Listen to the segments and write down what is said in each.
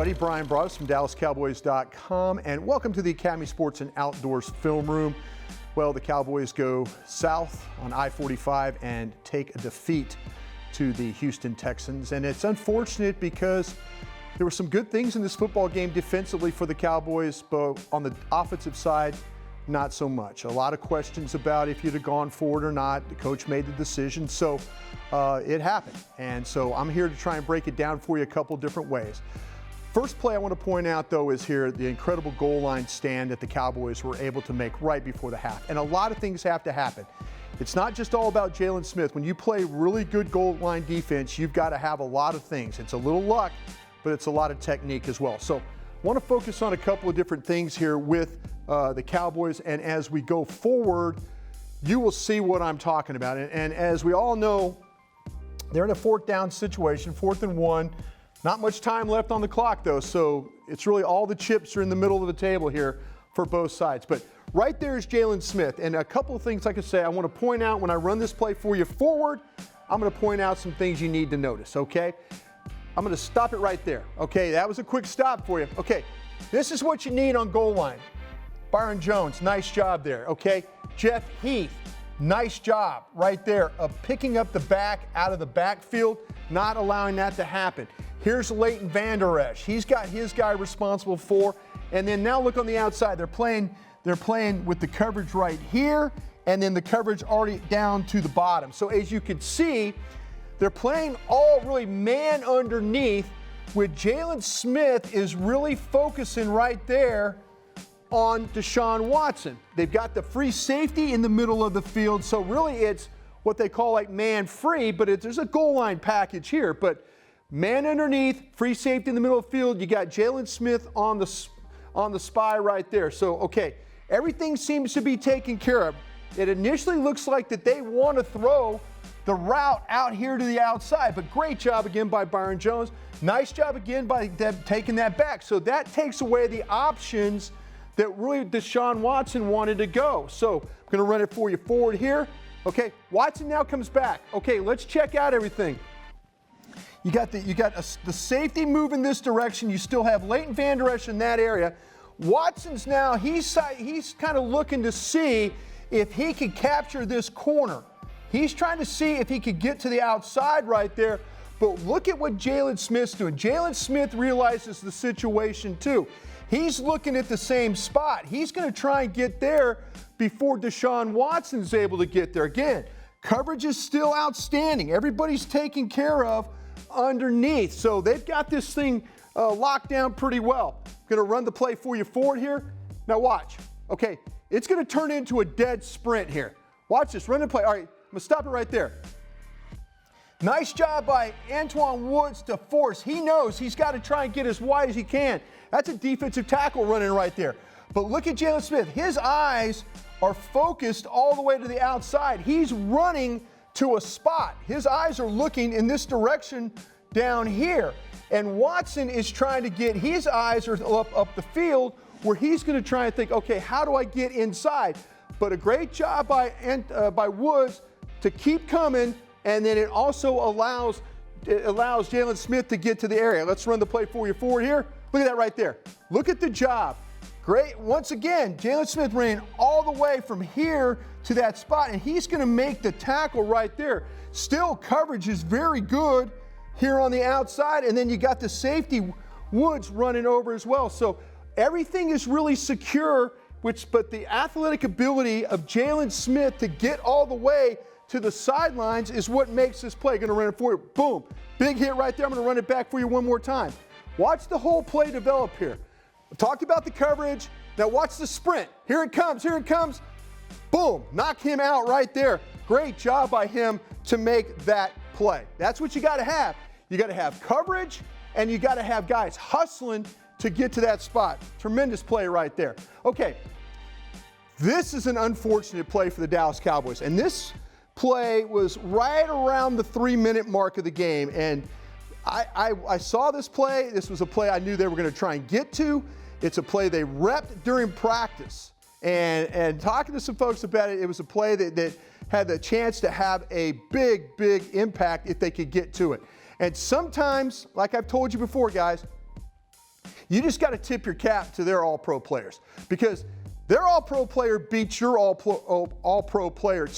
everybody. Bryan Broaddus from DallasCowboys.com, and welcome to the Academy Sports and Outdoors Film Room. Well, the Cowboys go south on I-45 and take a defeat to the Houston Texans, and it's unfortunate because there were some good things in this football game defensively for the Cowboys, but on the offensive side, not so much. A lot of questions about if you'd have gone forward or not. The coach made the decision, so it happened. And so I'm here to try and break it down for you a couple different ways. First play I want to point out, though, is here the incredible goal line stand that the Cowboys were able to make right before the half. And a lot of things have to happen. It's not just all about Jaylon Smith. When you play really good goal line defense, you've got to have a lot of things. It's a little luck, but it's a lot of technique as well. So I want to focus on a couple of different things here with the Cowboys, and as we go forward, you will see what I'm talking about. And as we all know, they're in a fourth down situation, 4th and 1. Not much time left on the clock, though, so it's really all the chips are in the middle of the table here for both sides. But right there is Jaylon Smith, and a couple of things, like I say, I want to point out when I run this play for you forward. I'm going to point out some things you need to notice, okay? I'm going to stop it right there. Okay, that was a quick stop for you. Okay, this is what you need on goal line. Byron Jones, nice job there, okay? Jeff Heath, nice job right there of picking up the back out of the backfield, not allowing that to happen. Here's Leighton Vander Esch. He's got his guy responsible for, and then now look on the outside. They're playing with the coverage right here, and then the coverage already down to the bottom. So as you can see, they're playing all really man underneath, with Jaylon Smith is really focusing right there on Deshaun Watson. They've got the free safety in the middle of the field, so really it's what they call like man free, but there's a goal line package here. But man underneath, free safety in the middle of the field, you got Jaylon Smith on the spy right there. So, okay, everything seems to be taken care of. It initially looks like that they want to throw the route out here to the outside, but great job again by Byron Jones. Nice job again by them taking that back. So that takes away the options that really Deshaun Watson wanted to go. So I'm going to run it for you forward here. Okay, Watson now comes back. Okay, let's check out everything. You got the safety moving this direction. You still have Leighton Vander Esch in that area. Watson's now, he's kind of looking to see if he could capture this corner. He's trying to see if he could get to the outside right there. But look at what Jaylon Smith's doing. Jaylon Smith realizes the situation too. He's looking at the same spot. He's going to try and get there before Deshaun Watson's able to get there. Again, coverage is still outstanding. Everybody's taken care of underneath. So they've got this thing locked down pretty well. Going to run the play for you forward here. Now watch. Okay, it's going to turn into a dead sprint here. Watch this. Run the play. All right, I'm going to stop it right there. Nice job by Antoine Woods to force. He knows he's got to try and get as wide as he can. That's a defensive tackle running right there. But look at Jaylon Smith. His eyes are focused all the way to the outside. He's running to a spot. His eyes are looking in this direction down here. And Watson is trying to get his eyes are up the field where he's going to try and think, okay, how do I get inside? But a great job by Woods to keep coming, and then it also allows Jaylon Smith to get to the area. Let's run the play for you forward here. Look at that right there. Look at the job. Great. Once again, Jaylon Smith ran all the way from here to that spot, and he's going to make the tackle right there. Still, coverage is very good here on the outside, and then you got the safety, Woods, running over as well. So everything is really secure, but the athletic ability of Jaylon Smith to get all the way to the sidelines is what makes this play. Going to run it for you. Boom. Big hit right there. I'm going to run it back for you one more time. Watch the whole play develop here. I talked about the coverage. Now watch the sprint. Here it comes. Here it comes. Boom. Knock him out right there. Great job by him to make that play. That's what you got to have. You got to have coverage, and you got to have guys hustling to get to that spot. Tremendous play right there. Okay. This is an unfortunate play for the Dallas Cowboys, and this play was right around the 3-minute mark of the game, and I saw this play. This was a play I knew they were going to try and get to. It's a play they repped during practice. And talking to some folks about it, it was a play that had the chance to have a big impact if they could get to it. And sometimes, like I've told you before, guys, You just got to tip your cap to their all-pro players, because their all-pro player beats your all-pro player,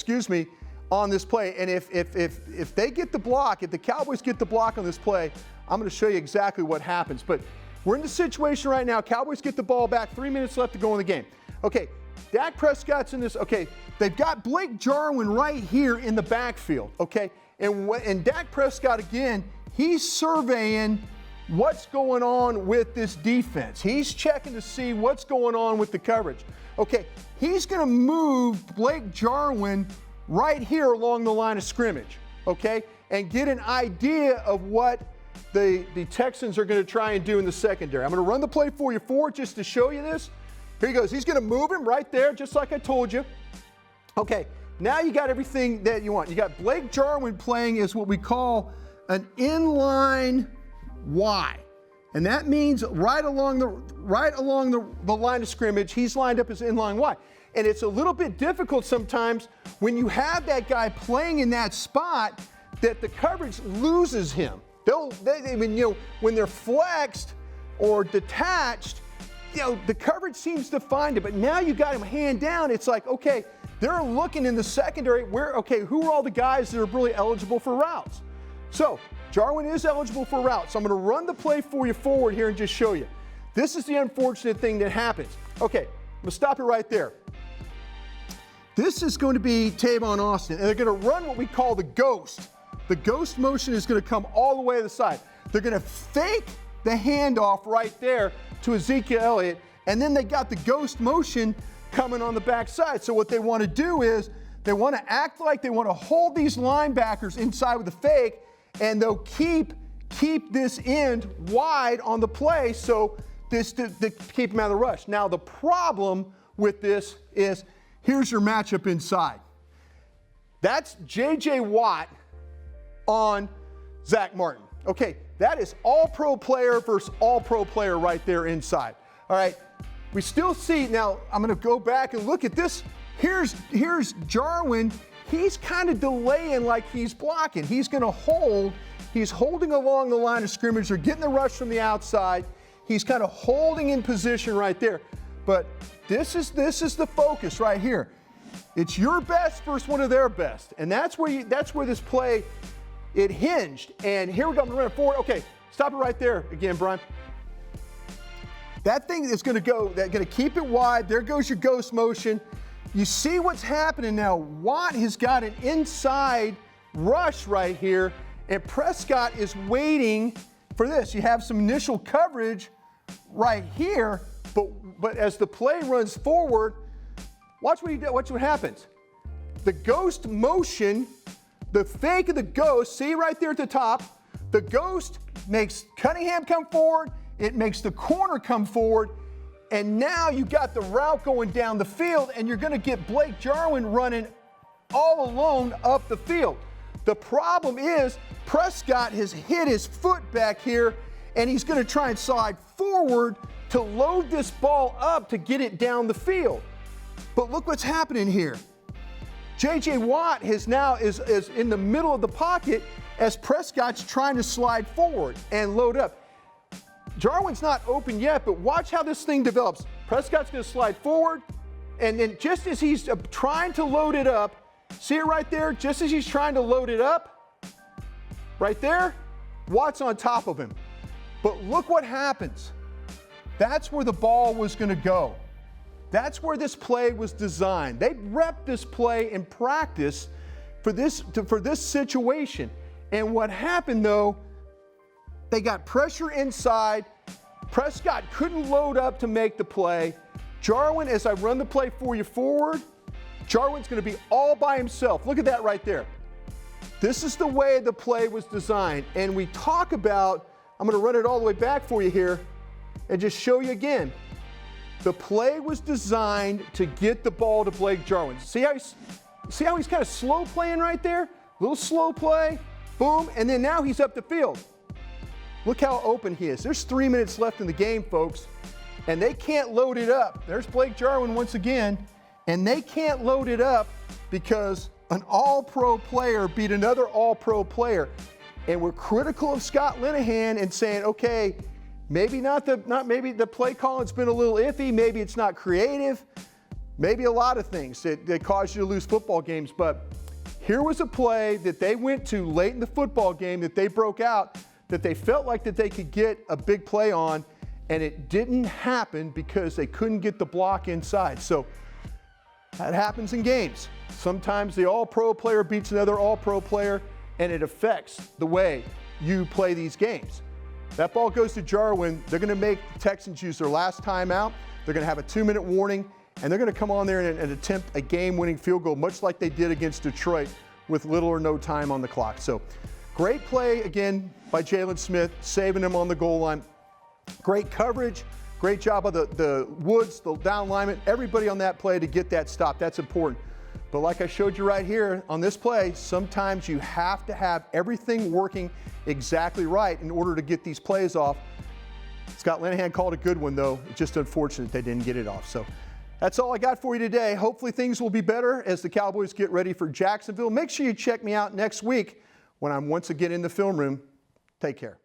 on this play. And if they get the block, if the Cowboys get the block on this play, I'm going to show you exactly what happens. But we're in the situation right now. Cowboys get the ball back, 3 minutes left to go in the game. Okay, Dak Prescott's in this. Okay, they've got Blake Jarwin right here in the backfield. Okay, and Dak Prescott, again, he's surveying what's going on with this defense. He's checking to see what's going on with the coverage. Okay, he's going to move Blake Jarwin right here along the line of scrimmage, okay, and get an idea of what the Texans are going to try and do in the secondary. I'm going to run the play for you forward just to show you this. Here he goes. He's going to move him right there, just like I told you. Okay, now you got everything that you want. You got Blake Jarwin playing as what we call an inline Y. And that means right along the line of scrimmage, he's lined up as inline Y. And it's a little bit difficult sometimes when you have that guy playing in that spot that the coverage loses him. When they're flexed or detached, the coverage seems to find it. But now you got him hand down. It's like, okay, they're looking in the secondary who are all the guys that are really eligible for routes? So Jarwin is eligible for routes. So I'm going to run the play for you forward here and just show you. This is the unfortunate thing that happens. Okay, I'm going to stop it right there. This is going to be Tavon Austin, and they're going to run what we call the ghost. The ghost motion is going to come all the way to the side. They're going to fake the handoff right there to Ezekiel Elliott, and then they got the ghost motion coming on the backside. So what they want to do is they want to act like they want to hold these linebackers inside with the fake, and they'll keep this end wide on the play so to keep them out of the rush. Now the problem with this is, here's your matchup inside. That's J.J. Watt on Zach Martin. Okay, that is all-pro player versus all-pro player right there inside. All right, we still see, now I'm going to go back and look at this. Here's Jarwin. He's kind of delaying like he's blocking. He's going to hold. He's holding along the line of scrimmage. They're getting the rush from the outside. He's kind of holding in position right there. But this is the focus right here. It's your best versus one of their best, and that's where this play it hinged. And here we go. I'm going to run it forward. Okay, stop it right there again, Brian. That thing is going to go. That's going to keep it wide. There goes your ghost motion. You see what's happening now. Watt has got an inside rush right here, and Prescott is waiting for this. You have some initial coverage right here. But as the play runs forward, watch what happens. The ghost motion, the fake of the ghost, see right there at the top, the ghost makes Cunningham come forward, it makes the corner come forward, and now you got the route going down the field, and you're going to get Blake Jarwin running all alone up the field. The problem is Prescott has hit his foot back here, and he's going to try and slide forward to load this ball up to get it down the field. But look what's happening here. J.J. Watt is in the middle of the pocket as Prescott's trying to slide forward and load up. Jarwin's not open yet, but watch how this thing develops. Prescott's going to slide forward, and then just as he's trying to load it up, see it right there? Just as he's trying to load it up, right there, Watt's on top of him. But look what happens. That's where the ball was going to go. That's where this play was designed. They repped this play in practice for this situation. And what happened, though, they got pressure inside. Prescott couldn't load up to make the play. Jarwin, as I run the play for you forward, Jarwin's going to be all by himself. Look at that right there. This is the way the play was designed. And we talk about, I'm going to run it all the way back for you here and just show you again. The play was designed to get the ball to Blake Jarwin. See how he's kind of slow playing right there? A little slow play, boom, and then now he's up the field. Look how open he is. There's 3 minutes left in the game, folks, and they can't load it up. There's Blake Jarwin once again, and they can't load it up because an all-pro player beat another all-pro player. And we're critical of Scott Linehan and saying, okay, Maybe maybe the play calling's been a little iffy. Maybe it's not creative. Maybe a lot of things that cause you to lose football games. But here was a play that they went to late in the football game that they broke out, that they felt like that they could get a big play on, and it didn't happen because they couldn't get the block inside. So that happens in games. Sometimes the all-pro player beats another all-pro player, and it affects the way you play these games. That ball goes to Jarwin. They're going to make the Texans use their last timeout. They're going to have a 2-minute warning, and they're going to come on there and attempt a game-winning field goal, much like they did against Detroit with little or no time on the clock. So great play, again, by Jaylon Smith, saving him on the goal line. Great coverage. Great job of the Woods, the down lineman, everybody on that play to get that stop. That's important. But like I showed you right here on this play, sometimes you have to have everything working exactly right in order to get these plays off. Scott Linehan called a good one, though. It's just unfortunate they didn't get it off. So that's all I got for you today. Hopefully things will be better as the Cowboys get ready for Jacksonville. Make sure you check me out next week when I'm once again in the film room. Take care.